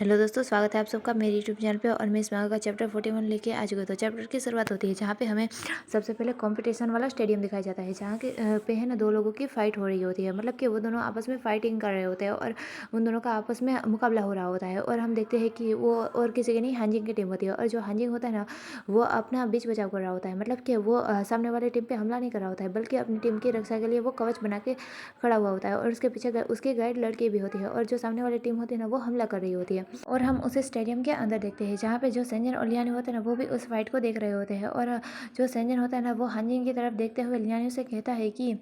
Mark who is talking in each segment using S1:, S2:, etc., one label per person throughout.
S1: Hello दोस्तों, स्वागत है आप सबका मेरे यूट्यूब चैनल पे। और मैं इस मॉडल का चैप्टर 41 लेके आ चुका हूँ। तो चैप्टर की शुरुआत होती है जहाँ पे हमें सबसे पहले कंपटीशन वाला स्टेडियम दिखाया जाता है, जहाँ के पे है ना दो लोगों की फाइट हो रही होती है। मतलब कि वो दोनों आपस में फाइटिंग कर रहे होते हैं और उन दोनों का आपस में मुकाबला हो रहा होता है। और हम देखते हैं कि वो और किसी की नहीं, हांजिंग की टीम होती है। और जो हांजिंग होता है ना, वो अपना बीच बचाव कर रहा होता है। मतलब कि वो सामने वाले टीम पे हमला नहीं कर रहा होता है, बल्कि अपनी टीम की रक्षा के लिए वो कवच बना के खड़ा हुआ होता है। और उसके पीछे उसकी गाइड लड़की भी होती है, और जो सामने वाली टीम होती है ना, वो हमला कर रही होती है। और हम उसे स्टेडियम के अंदर देखते हैं, जहाँ पे जो सेंजन और लियानी होते हैं ना, वो भी उस फाइट को देख रहे होते हैं। और जो सेंजन होता है ना, वो हांजिंग की तरफ देखते हुए लियानी से कहता है कि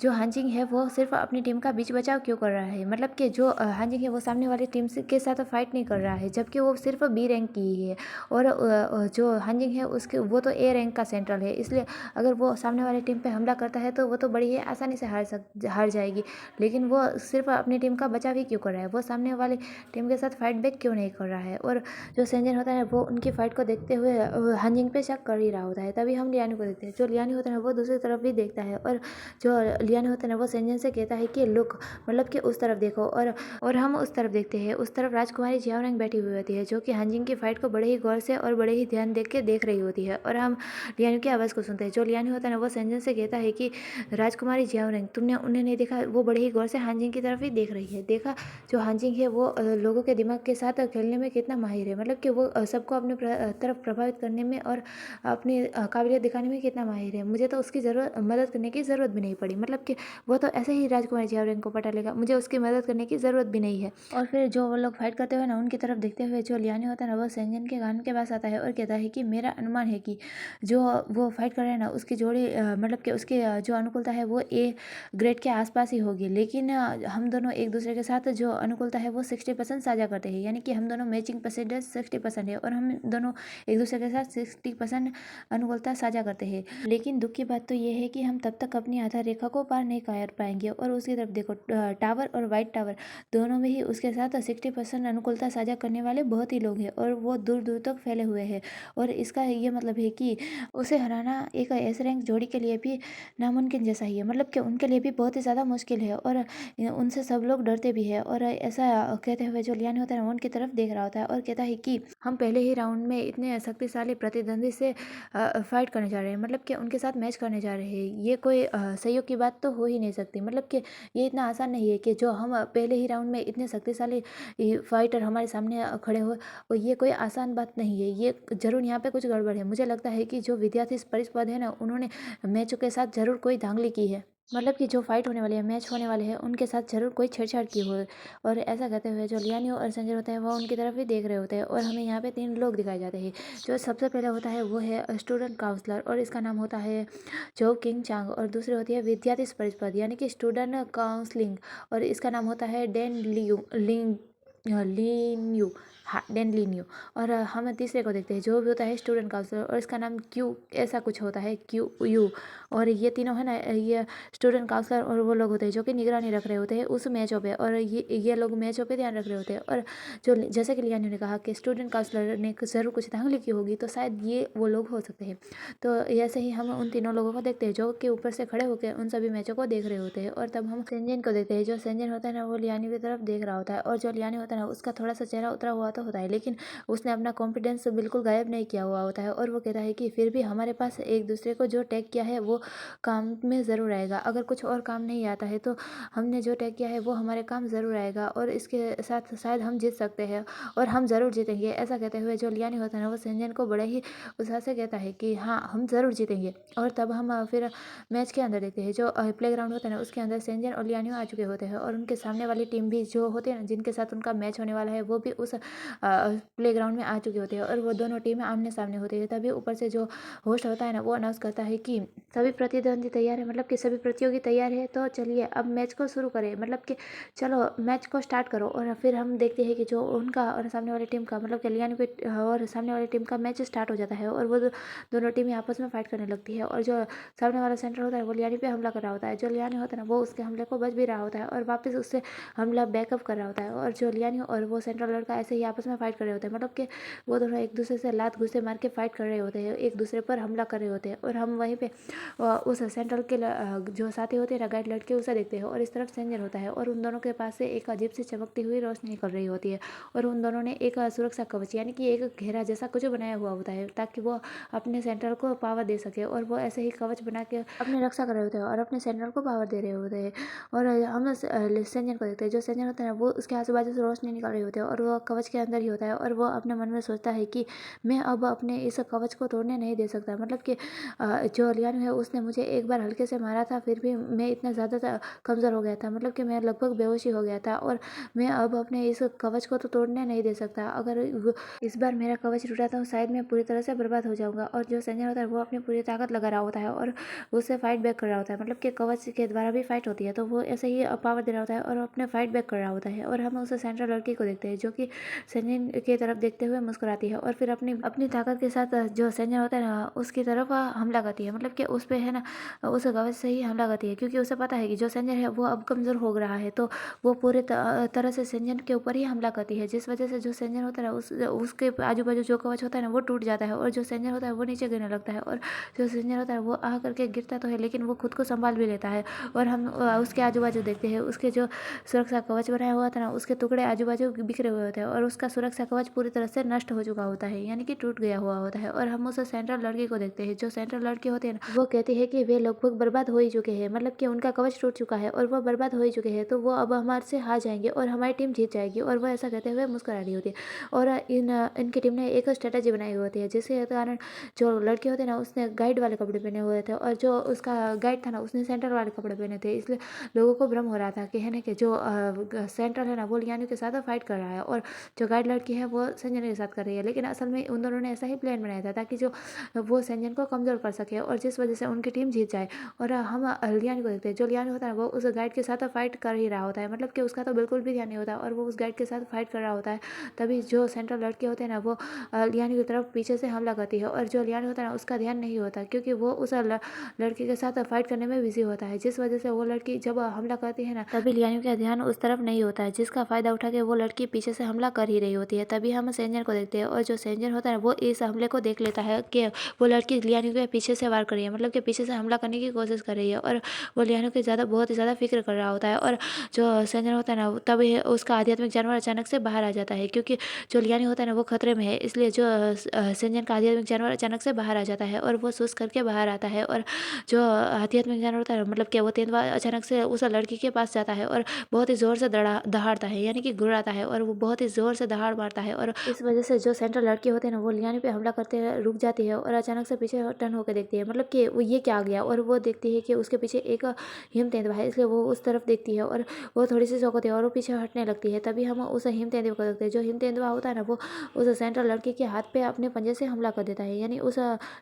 S1: जो हांजिंग है वो सिर्फ अपनी टीम का बीच बचाव क्यों कर रहा है। मतलब कि जो हांजिंग है वो सामने वाली टीम के साथ फाइट नहीं कर रहा है, जबकि वो सिर्फ बी रैंक की ही है। और जो हांजिंग है उसके वो तो ए रैंक का सेंट्रल है, इसलिए अगर वो सामने वाली टीम पे हमला करता है तो वो तो बड़ी ही आसानी से हार जाएगी। लेकिन वो सिर्फ अपनी टीम का बचाव ही क्यों कर रहा है, वो सामने वाली टीम के साथ फाइट बैक क्यों नहीं कर रहा है। और जो सेंजन होता है वो उनकी फाइट को देखते हुए हांजिंग पे शक कर ही रहा होता है। तभी हम लियानी को देखते हैं। जो लियानी होता है वो दूसरी तरफ भी देखता है, और जो लियानी होता है वो सेंजन से कहता है कि लुक, मतलब कि उस तरफ देखो। और हम उस तरफ देखते हैं। उस तरफ राजकुमारी जियाओरंग बैठी हुई होती है, जो कि हांजिंग की फाइट को बड़े ही गौर से और बड़े ही ध्यान देख रही होती है। और हम लियानी की आवाज़ को सुनते हैं। जो लियानी होता है वो सेंजन से कहता है कि राजकुमारी जियाओरंग, तुमने उन्हें नहीं देखा, वो बड़े ही गौर से हांजिंग की तरफ ही देख रही है। देखा, जो हांजिंग है वो लोगों के दिमाग के साथ खेलने में कितना माहिर है। मतलब कि वो सबको अपने तरफ प्रभावित करने में और अपनी काबिलियत दिखाने में कितना माहिर है। मुझे तो उसकी मदद करने की ज़रूरत भी नहीं पड़ी। मतलब कि वो तो ऐसे ही राजकुमारी जियाओरंग को पटा लेगा, मुझे उसकी मदद करने की ज़रूरत भी नहीं है। और फिर जो वो लोग फाइट करते हुए ना, उनकी तरफ देखते हुए जो लियानी होता है ना, वो सेंजन के कान के पास आता है और कहता है कि मेरा अनुमान है कि जो वो फाइट कर रहे हैं ना, उसकी जोड़ी मतलब कि उसकी जो अनुकूलता है वो ए ग्रेड के आसपास ही होगी। लेकिन हम दोनों एक दूसरे के साथ जो अनुकूलता है वो 60% साझा करते हैं, यानी कि हम दोनों मैचिंग परसेंटेज 60% है। और हम दोनों एक दूसरे के साथ 60% अनुकूलता साझा करते हैं। लेकिन दुख की बात तो ये है कि हम तब तक अपनी आधार रेखा को पार नहीं कर पाएंगे। और उसकी तरफ देखो, टावर और वाइट टावर दोनों में ही उसके साथ 60% अनुकूलता साझा करने वाले बहुत ही लोग हैं, और वो दूर दूर तक फैले हुए हैं। और इसका ये मतलब है कि उसे हराना एक एस रैंक जोड़ी के लिए भी नामुमकिन जैसा ही है। मतलब कि उनके लिए भी बहुत ही ज़्यादा मुश्किल है, और उनसे सब लोग डरते भी है। और ऐसा कहते हुए जो लियानी होता है ना, वो उनकी तरफ देख रहा होता है और कहता है कि हम पहले ही राउंड में इतने शक्तिशाली प्रतिद्वंदी से फाइट करने जा रहे हैं। मतलब कि उनके साथ मैच करने जा रहे हैं। ये कोई सहयोग की बात तो हो ही नहीं सकती। मतलब कि ये इतना आसान नहीं है कि जो हम पहले ही राउंड में इतने शक्तिशाली फाइटर हमारे सामने खड़े हो। और ये कोई आसान बात नहीं है, ये जरूर यहाँ पे कुछ गड़बड़ है। मुझे लगता है कि जो विद्यार्थी इस परिषद है ना, उन्होंने मैचों के साथ जरूर कोई धांधली की है। मतलब कि जो फाइट होने वाली है, मैच होने वाले हैं, उनके साथ जरूर कोई छेड़छाड़ की हो। और ऐसा कहते हुए जो लियानी और संजय होते हैं वो उनकी तरफ भी देख रहे होते हैं। और हमें यहाँ पे 3 लोग दिखाए जाते हैं। जो सबसे पहले होता है वो है स्टूडेंट काउंसलर, और इसका नाम होता है जो किंग चांग। और दूसरी होती है विद्यार्थी परिषद, यानी कि स्टूडेंट काउंसलिंग, और इसका नाम होता है डेन लिन यू। हाँ, डेन लिन यू। और हम तीसरे को देखते हैं जो भी होता है स्टूडेंट काउंसलर, और इसका नाम क्यू ऐसा कुछ होता है, क्यू यू। और ये तीनों है ना, ये स्टूडेंट काउंसलर और वो लोग होते हैं जो कि निगरानी रख रहे होते हैं उस मैचों पे। और ये लोग मैचों पे ध्यान रख रहे होते हैं। और जो जैसे कि लियानी ने कहा कि स्टूडेंट काउंसलर ने ज़रूर कुछ धांधली की होगी, तो शायद ये वो लोग हो सकते हैं। तो ऐसे ही हम उन तीनों लोगों को देखते हैं जो कि ऊपर से खड़े होकर उन सभी मैचों को देख रहे होते हैं। और तब हम सेंजन को देखते हैं। जो सेंजन होता है ना, वो लियानी की तरफ देख रहा होता है। और जो लियानी होता है ना, उसका थोड़ा सा चेहरा उतरा हुआ तो होता है, लेकिन उसने अपना कॉन्फिडेंस बिल्कुल गायब नहीं किया हुआ होता है। और वो कहता है कि फिर भी हमारे पास एक दूसरे को जो टैग किया है वो काम में ज़रूर आएगा। अगर कुछ और काम नहीं आता है तो हमने जो टैग किया है वो हमारे काम ज़रूर आएगा, और इसके साथ शायद हम जीत सकते हैं, और हम ज़रूर जीतेंगे। ऐसा कहते हुए जो लियानी होता है ना, वो सेंजन को बड़े ही उत्साह से कहता है कि हाँ, हम ज़रूर जीतेंगे। और तब हम फिर मैच के अंदर देखते हैं। जो प्लेग्राउंड होता है ना, उसके अंदर सेंजन और लियानी आ चुके होते हैं, और उनके सामने वाली टीम भी जो होती है ना, जिनके साथ उनका मैच होने वाला है, वो भी उस प्लेग्राउंड में आ चुके होते हैं। और वो दोनों टीमें आमने सामने होती है। तभी ऊपर से जो होस्ट होता है ना, वो अनाउंस करता है कि सभी प्रतिद्वंदी तैयार है, मतलब कि सभी प्रतियोगी तैयार है, तो चलिए अब मैच को शुरू करें। मतलब कि चलो मैच को स्टार्ट करो। और फिर हम देखते हैं कि जो उनका और सामने वाली टीम का, मतलब कि लियानी की और सामने वाली टीम का मैच स्टार्ट हो जाता है। और वो दोनों टीमें आपस में फाइट करने लगती है। और जो सामने वाला सेंटर होता है वो लियानी पे हमला कर रहा होता है। जो लियानी होता है ना, वो उसके हमले को बच भी रहा होता है और वापस उससे हमला बैकअप कर रहा होता है। और जो लियानी और वो सेंट्रल लड़का ऐसे ही आपस में फाइट कर रहे होते हैं, मतलब कि वो दोनों एक दूसरे से लात घुसे मार के फाइट कर रहे होते हैं, एक दूसरे पर हमला कर रहे होते हैं। और हम वहीं पे उस सेंट्रल के जो साथी होते हैं ना गाइड लड़के, उसे देखते हैं और इस तरफ सेंजर होता है और उन दोनों के पास से एक अजीब सी चमकती हुई रोशनी निकल रही होती है। और उन दोनों ने एक सुरक्षा कवच यानी कि एक घेरा जैसा कुछ बनाया हुआ होता है ताकि वो अपने सेंट्रल को पावर दे सके। और वो ऐसे ही कवच बना के अपनी रक्षा कर रहे होते हैं और अपने सेंट्रल को पावर दे रहे होते हैं। और हम सेंजन को देखते हैं, जो सेंजन होता है ना वो उसके आजू बाजू से रोशनी निकल रही होती है और वो कवच के अंदर ही होता है। और वो अपने मन में सोचता है कि मैं अब अपने इस कवच को तोड़ने नहीं दे सकता, मतलब कि जो लियान है उसने मुझे एक बार हल्के से मारा था, फिर भी मैं इतना ज़्यादा कमज़ोर हो गया था, मतलब कि मैं लगभग बेहोशी हो गया था। और मैं अब अपने इस कवच को तो तोड़ने नहीं दे सकता। अगर इस बार मेरा कवच टूटा तो शायद मैं पूरी तरह से बर्बाद हो जाऊंगा। और जो संजय होता है वो अपनी पूरी ताकत लगा रहा होता है और उससे फाइट बैक कर रहा होता है, मतलब कि कवच के द्वारा भी फाइट होती है, तो वो ऐसे ही पावर दे रहा होता है और अपने फाइट बैक कर रहा होता है। और हम उस सेंट्रल लड़की को देखते हैं जो कि संजय की तरफ देखते हुए मुस्कुराती है और फिर अपनी अपनी ताकत के साथ जो संजय होता है ना उसकी तरफ हमला करती है, मतलब कि उस पे है ना उस कवच से ही हमला करती है, क्योंकि उसे पता है कि जो संजय है वो अब कमज़ोर हो रहा है, तो वो पूरे तरह से संजय के ऊपर ही हमला करती है, जिस वजह से जो संजय होता है उसके आजू बाजू जो कवच होता है ना वो टूट जाता है और जो संजय होता है वो नीचे गिरने लगता है। और जो संजय होता है वो आ करके गिरता तो है लेकिन वो खुद को संभाल भी लेता है। और हम उसके आजू बाजू देखते हैं, उसके जो सुरक्षा कवच बनाया हुआ था ना उसके टुकड़े आजू बाजू बिखरे हुए होते हैं और उसका सुरक्षा कवच पूरी तरह से नष्ट हो चुका होता है, यानी कि टूट गया हुआ होता है। और हम उस सेंट्रल लड़की को देखते हैं, जो सेंट्रल लड़की होती है ना वो कहती है कि वे लगभग बर्बाद हो ही चुके हैं, मतलब कि उनका कवच टूट चुका है और वो बर्बाद हो ही चुके हैं, तो वो अब हमारे से हार जाएंगे और हमारी टीम जीत जाएगी। और वो ऐसा कहते हुए मुस्कुरा रही होती है। और इनकी टीम ने एक स्ट्रेटेजी बनाई हुई होती है, जिसके कारण जो लड़के होते हैं ना उसने गाइड वाले कपड़े पहने हुए थे और जो उसका गाइड था ना उसने सेंट्रल वाले कपड़े पहने थे, इसलिए लोगों को भ्रम हो रहा था कि है ना कि जो सेंट्रल है ना वो लियानो के साथ फाइट कर रहा है और जो गाइड लड़की है वो संजन के साथ कर रही है। लेकिन असल में उन दोनों ने ऐसा ही प्लान बनाया था ताकि जो वो संजन को कमज़ोर कर सके और जिस वजह से उनकी टीम जीत जाए। और हम लियानो को देखते हैं, जो लियानो होता है वो उस गाइड के साथ फाइट कर ही रहा होता है, मतलब कि उसका तो बिल्कुल भी ध्यान नहीं होता और वो उस गाइड के साथ फाइट कर रहा होता है। तभी जो सेंट्रल लड़के होते हैं ना वो लियानो की तरफ पीछे से हमला करती है और जो लियानो होता है ना उसका ध्यान नहीं होता, क्योंकि वो उस लड़की के साथ फाइट करने में बिजी होता है, जिस वजह से वो लड़की जब हमला करती है ना तभी लियानो का ध्यान उस तरफ नहीं होता है, जिसका फायदा उठा के वो लड़की पीछे से हमला कर ही रही होती है। तभी हम सेंजर को देखते हैं और जो सेंजर होता है वो इस हमले को देख लेता है कि वो लड़की लियानो के पीछे से वार कर रही है, मतलब कि पीछे से हमला करने की कोशिश कर रही है और वो लियानो के बहुत ही ज़्यादा फिक्र कर रहा होता है। और जो सेंजर होता है ना तभी उसका आध्यात्मिक जानवर अचानक से बाहर आ जाता है, क्योंकि जो लियानो होता है ना वो खतरे में है, इसलिए जो सेंजर का आध्यात्मिक जानवर अचानक से बाहर आ जाता है और वो सुस करके बाहर आता है। और जो आध्यात्मिक जानवर होता है मतलब कि वो तेंदुआ अचानक से उस लड़की के पास जाता है और बहुत ही ज़ोर से दहाड़ता है, यानी कि गुर्राता है और वो बहुत ही ज़ोर से दहाड़ मारता है। और इस वजह से जो सेंट्रल लड़की होते हैं ना वो लियानो पे हमला करते रुक जाती है और अचानक से पीछे टर्न होकर देखती है, मतलब कि वो ये क्या आ गया। और वो देखती है कि उसके पीछे एक हिम तेंदुआ है, इसलिए वो उस तरफ देखती है और वो थोड़ी सी शौक होती है और वो पीछे हटने लगती है। तभी हम उस हिम तेंदुए को देखते हैं, जो हिम तेंदुआ होता है ना वो उस सेंट्रल लड़की के हाथ पे अपने पंजे से हमला कर देता है, यानी उस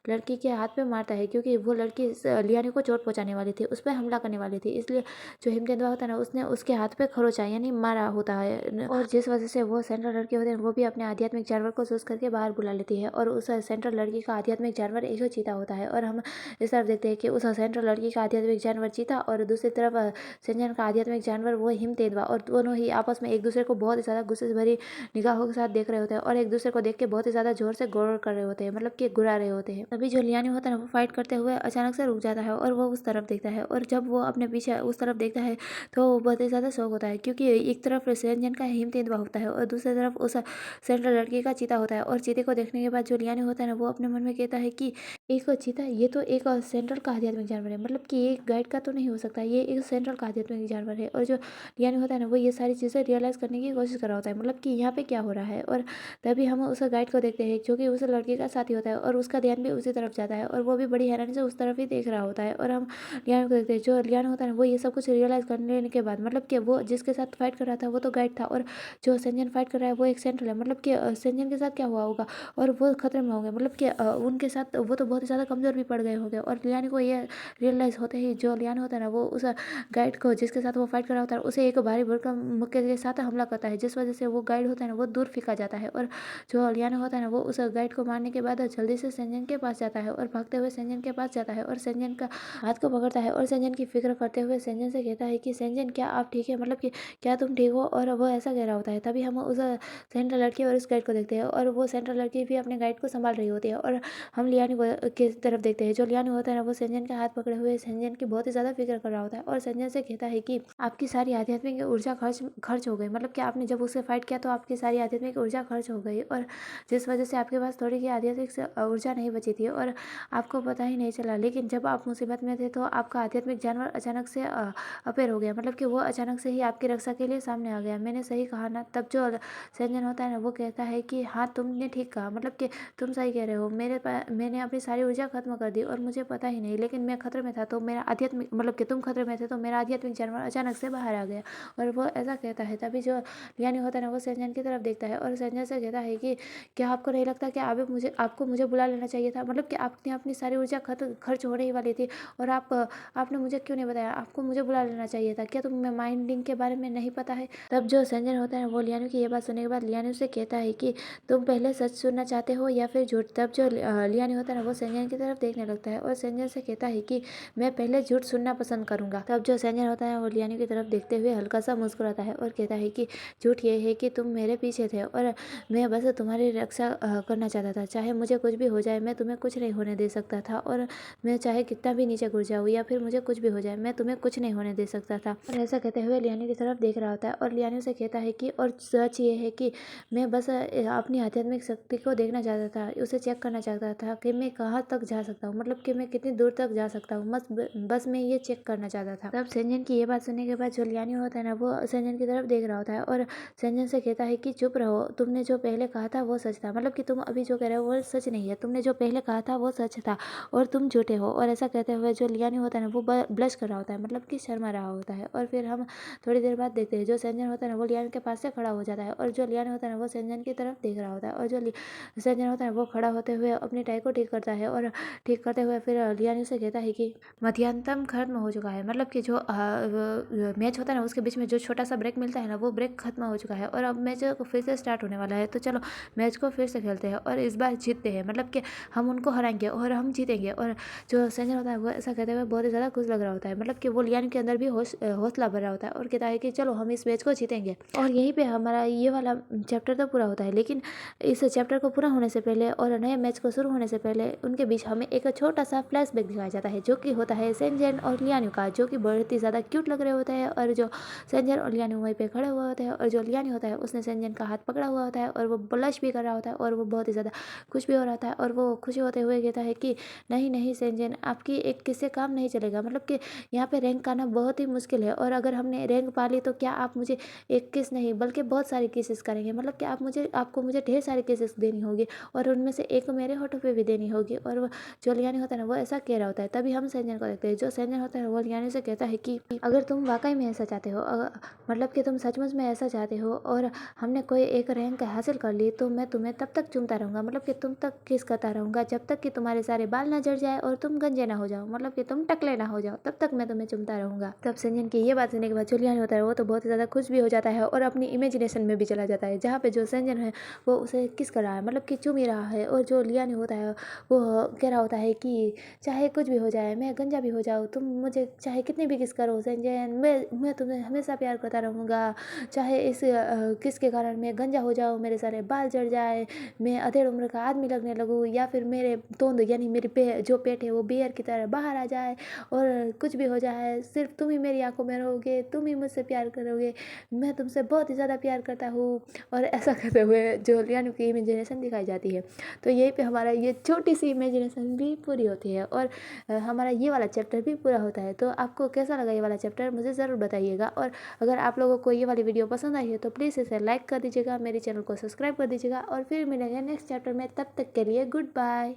S1: लड़की के हाथ पे मारता है, क्योंकि वो लड़की लियानो को चोट पहुंचाने वाली थी, उस पर हमला करने वाली थी, इसलिए जो हिम तेंदुआ होता है ना उसने उसके हाथ पे खरोचा यानी मारा होता है। और जिस वजह से वो सेंट्रल लड़की होते हैं वो भी अपने आध्यात्मिक जानवर को चूज करके बाहर बुला लेती है और उस सेंट्रल लड़की का आध्यात्मिक जानवर एक चीता होता है। और हम इस तरफ देखते हैं कि उस सेंट्रल लड़की का आध्यात्मिक जानवर चीता और दूसरी तरफ संजन का आध्यात्मिक जानवर वो हिम तेंदुआ, और दोनों ही आपस में एक दूसरे को बहुत ही ज़्यादा गुस्से भरी निगाहों के साथ देख रहे होते हैं और एक दूसरे को देख के बहुत ही ज़्यादा जोर से गौर कर रहे होते हैं, मतलब कि गुरा रहे होते हैं। तभी जो लियानो होता है ना वो फाइट करते हुए अचानक से रुक जाता है और वो उस तरफ देखता है, और जब वो अपने पीछे उस तरफ देखता है तो बहुत ही ज़्यादा शौक होता है, क्योंकि एक तरफ संजन का हिम तेंदुआ होता है और दूसरी तरफ उस सेंट्रल लड़की का चीता होता है। और चीते को देखने के बाद जो लियानो होता है ना वो अपने मन में कहता है कि एक चीता ये तो एक सेंट्रल का आध्यात्मिक जानवर है, मतलब कि ये गाइड का तो नहीं हो सकता, ये एक सेंट्रल का आध्यात्मिक जानवर है। और जो लियानो होता है ना वो ये सारी चीज़ें रियलाइज़ करने की कोशिश कर रहा होता है, मतलब कि यहाँ पे क्या हो रहा है। और तभी हम उस गाइड को देखते हैं जो कि उस लड़के का साथी होता है और उसका ध्यान भी उसी तरफ जाता है और वो भी बड़ी हैरानी से उस तरफ ही देख रहा होता है। और हम लियानो को देखते हैं, जो लियानो होता है वो ये सब कुछ रियलाइज़ कर लेने के बाद, मतलब कि वो जिसके साथ फाइट कर रहा था वो तो गाइड था और जो संजन फाइट कर रहा है वो एक सेंट्रल है, मतलब कि संजन के साथ क्या हुआ होगा और वो खतरे में होंगे, मतलब कि उनके साथ वो तो बहुत ही ज़्यादा कमज़ोर भी पड़ गए होंगे। और लियानो को ये रियलाइज़ होते ही जो लियानो होता है ना वो उस गाइड को जिसके साथ वो फाइट कर रहा होता है उसे एक भारी भरकम मुक्के के साथ हमला करता है, जिस वजह से वो गाइड होता है ना वो दूर फेंका जाता है। और जो लियानो होता है ना वो उस गाइड को मारने के बाद जल्दी से संजन के पास जाता है और भागते हुए संजन के पास जाता है और संजन का हाथ को पकड़ता है और संजन की फिक्र करते हुए संजन से कहता है कि संजन क्या आप ठीक है, मतलब कि क्या तुम ठीक हो। और वो ऐसा कह रहा होता है। तभी हम उस सेंट्रल लड़की और उस गाइड को देखते हैं और वो सेंट्रल लड़की भी अपने गाइड को संभाल रही होती है और हम लियानी की तरफ देखते हैं। जो लियानी होता है ना वो सेंजन का हाथ पकड़े हुए सेंजन की बहुत ही ज़्यादा फिक्र कर रहा होता है और सेंजन से कहता है कि आपकी सारी आध्यात्मिक ऊर्जा खर्च हो गई, मतलब कि आपने जब उससे फाइट किया तो आपकी सारी आध्यात्मिक ऊर्जा खर्च हो गई और जिस वजह से आपके पास थोड़ी की आध्यात्मिक ऊर्जा नहीं बची थी और आपको पता ही नहीं चला। लेकिन जब आप मुसीबत में थे तो आपका आध्यात्मिक जानवर अचानक से अपेयर हो गया, मतलब कि वो अचानक से ही आपकी रक्षा के लिए सामने आ गया। मैंने सही कहा ना? तब जो सेंजन होता है ना वो कहता है कि हाँ तुमने ठीक कहा, मतलब कि तुम सही कह रहे हो। मैंने अपनी सारी ऊर्जा खत्म कर दी और मुझे पता ही नहीं, लेकिन मैं खतरे में था तो मेरा आध्यात्मिक, मतलब कि तुम खतरे में थे तो मेरा आध्यात्मिक जानवर अचानक से बाहर आ गया और वो ऐसा कहता है। तभी जो लियानी होता है ना वो सेंजन की तरफ देखता है और सेंजन से कहता है कि क्या आपको नहीं लगता कि आपको मुझे बुला लेना चाहिए था, मतलब कि आपने अपनी सारी ऊर्जा खर्च होने ही वाली थी और आपने मुझे क्यों नहीं बताया? आपको मुझे बुला लेना चाहिए था। क्या तुम्हें माइंडिंग के बारे में नहीं पता है? तब जो सेंजन होता है वो लियानी की ये बात सुनने के बाद लियानी से कहता है कि तुम पहले सच सुनना चाहते हो या फिर झूठ? तब जो लियानी होता है ना वो सेंजन की तरफ देखने लगता है और सेंजन से कहता है कि मैं पहले झूठ सुनना पसंद करूंगा। तब जो सेंजन होता है वो लियानी की तरफ देखते हुए हल्का सा मुस्कुराता है और कहता है कि झूठ ये है कि तुम मेरे पीछे थे और मैं बस तुम्हारी रक्षा करना चाहता था। चाहे मुझे कुछ भी हो जाए मैं तुम्हें कुछ नहीं होने दे सकता था और मैं चाहे कितना भी नीचे गिर जाऊँ या फिर मुझे कुछ भी हो जाए मैं तुम्हें कुछ नहीं होने दे सकता था। और ऐसा कहते हुए लियानी की तरफ देख रहा होता है और लियानी से कहता है कि और सच ये है कि मैं बस अपनी आध्यात्मिक शक्ति को देखना चाहता था, उसे चेक करना चाहता था कि मैं कहाँ तक जा सकता हूँ, मतलब कि मैं कितनी दूर तक जा सकता हूँ, बस मैं ये चेक करना चाहता था। तब सेंजन की ये बात सुनने के बाद जो लियानी होता है ना वो सेंजन की तरफ देख रहा होता है और सेंजन से कहता है कि चुप रहो, तुमने जो पहले कहा था वो सच था, मतलब कि तुम अभी जो कह रहे हो वो सच नहीं है, तुमने जो पहले कहा था वो सच था और तुम झूठे हो। और ऐसा कहते हुए जो लियानी होता है ना वो ब्लश कर रहा होता है, मतलब कि शर्मा रहा होता है। और फिर हम थोड़ी देर बाद देखते हैं जो सेंजन होता है ना वो लियानी के पास से खड़ा हो जाता है और जो लियानी होता है ना वो सेंजन की तरफ देख रहा होता है और जो सेंजन होता है वो खड़ा होते हुए अपनी टाई को ठीक करता है और ठीक करते हुए फिर लियानी से कहता है कि मध्यांतम खत्म हो चुका है, मतलब कि जो मैच होता है ना उसके बीच में जो छोटा सा ब्रेक मिलता है ना वो ब्रेक खत्म हो चुका है और अब मैच फिर से स्टार्ट होने वाला है। तो चलो मैच को फिर से खेलते हैं और इस बार जीतते हैं, मतलब कि हम उनको हराएंगे और हम जीतेंगे। और जो सेंजन होता है वो ऐसा कहते हुए बहुत ही ज़्यादा खुश लग रहा होता है, मतलब कि वो लियानी के अंदर भी हौसला भर रहा होता है और कहता है कि चलो हम इस मैच को जीतेंगे। और यहीं पे हमारा ये वाला चैप्टर तो पूरा होता है, लेकिन इस चैप्टर को पूरा होने से पहले और नए मैच को शुरू होने से पहले उनके बीच हमें एक छोटा सा फ्लैशबैक दिखाया जाता है जो कि होता है सेंजन और लियानी का, जो कि बहुत ही ज़्यादा क्यूट लग रहे होते हैं। और जो सेंजन और लियानी वहीं पे खड़े हुए होते हैं और जो लियानी होता है उसने सेंजन का हाथ पकड़ा हुआ होता है और वो ब्लश भी कर रहा होता है और वो बहुत ही ज़्यादा खुश भी हो रहा था और वो खुशी होते हुए कहता है कि नहीं नहीं सेंजन, आपकी एक किस से काम नहीं चलेगा, मतलब कि यहाँ पे रैंक आना बहुत ही मुश्किल है और अगर हमने रैंक पा ली तो क्या आप मुझे एक किस नहीं बल्कि बहुत सारी किसेस करेंगे, मतलब कि आपको मुझे ढेर सारी किसेस देनी होगी और उनमें से एक मेरे होठों पे भी देनी होगी। और वो जो लियानी होता है ना वो ऐसा कह रहा होता है। तभी हम सेंजन को देखते हैं। जो सेंजन होता है वो लियानी से कहता है कि अगर तुम वाकई में ऐसा चाहते हो, मतलब कि तुम सचमुच में ऐसा चाहते हो और हमने कोई एक रैंक हासिल कर ली तो मैं तुम्हें तब तक चूमता रहूँगा, मतलब कि तुम तक किस करता रहूँगा जब तक कि तुम्हारे सारे बाल ना झड़ जाए और तुम गंजे ना हो जाओ, मतलब कि तुम टकले ना हो जाओ, तब तक मैं तुम्हें चूमता रहूँगा। तब सेंजन की ये बात सुनने के बाद जो लियानी होता है वो तो बहुत ही ज़्यादा खुश भी हो जाता है और अपनी इमेजिनेशन में भी चला जाता है जहाँ पे जो सेंजन है वो उसे किस कर रहा है, मतलब कि चूम ही रहा है। और जो लियानी होता है वो कह रहा होता है कि चाहे कुछ भी हो जाए, मैं गंजा भी हो जाऊँ, तुम मुझे चाहे कितनी भी किस करो सेंजन, मैं तुम्हें हमेशा प्यार करता रहूँगा, चाहे इस किस के कारण मैं गंजा हो जाऊँ, मेरे सारे बाल झड़ जाए, मैं अधेड़ उम्र का आदमी लगने लगूँ या फिर मेरे तोंद यानी मेरी जो पेट है वो बियर की तरह बाहर आ जाए और कुछ भी हो जाए, सिर्फ तुम ही मेरी आंखों में रहोगे, तुम ही मुझसे प्यार करोगे, मैं तुमसे बहुत ही ज़्यादा प्यार करता हूँ। और ऐसा करते हुए जो लियानी की इमेजिनेशन दिखाई जाती है। तो यहीं पे हमारा ये छोटी सी इमेजिनेशन भी पूरी होती है और हमारा ये वाला चैप्टर भी पूरा होता है। तो आपको कैसा लगा ये वाला चैप्टर मुझे ज़रूर बताइएगा। और अगर आप लोगों को ये वाली वीडियो पसंद आई है तो प्लीज़ इसे लाइक कर दीजिएगा, मेरे चैनल को सब्सक्राइब कर दीजिएगा और फिर मिलेंगे नेक्स्ट चैप्टर में। तब तक के लिए गुड बाय।